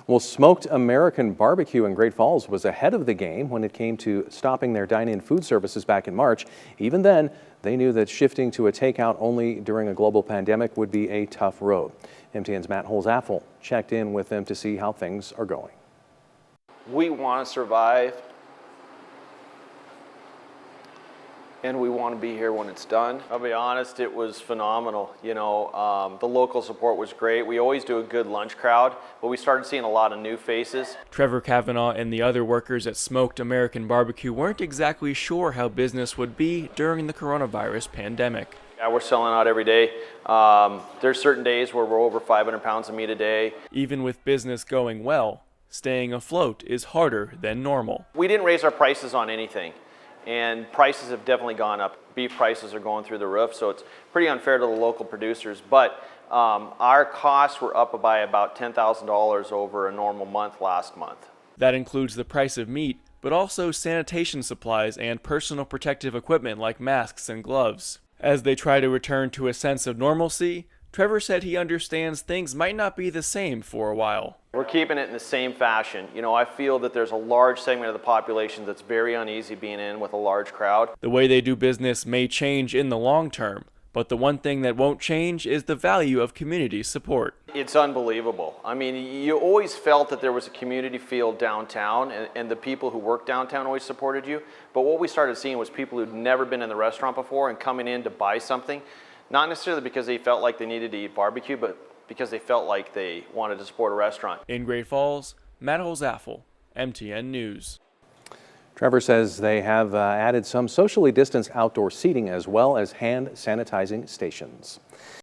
Well, Smoked American Barbecue in Great Falls was ahead of the game when it came to stopping their dine-in food services back in March. Even then, they knew that shifting to a takeout only during a global pandemic would be a tough road. MTN's Matt Holzaffel checked in with them to see how things are going. We want to survive, and we want to be here when it's done. I'll be honest, it was phenomenal. You know, the local support was great. We always do a good lunch crowd, but we started seeing a lot of new faces. Trevor Kavanaugh and the other workers at Smoked American Barbecue weren't exactly sure how business would be during the coronavirus pandemic. Yeah, we're selling out every day. There's certain days where we're over 500 pounds of meat a day. Even with business going well, staying afloat is harder than normal. We didn't raise our prices on anything, and prices have definitely gone up. Beef prices are going through the roof, so it's pretty unfair to the local producers. But our costs were up by about $10,000 over a normal month last month. That includes the price of meat, but also sanitation supplies and personal protective equipment like masks and gloves. As they try to return to a sense of normalcy, Trevor said he understands things might not be the same for a while. We're keeping it in the same fashion. You know, I feel that there's a large segment of the population that's very uneasy being in with a large crowd. The way they do business may change in the long term, but the one thing that won't change is the value of community support. It's unbelievable. I mean, you always felt that there was a community feel downtown, and the people who work downtown always supported you. But what we started seeing was people who'd never been in the restaurant before and coming in to buy something, not necessarily because they felt like they needed to eat barbecue, but because they felt like they wanted to support a restaurant. In Great Falls, Matt Holzaffel, MTN News. Trevor says they have added some socially distanced outdoor seating as well as hand sanitizing stations.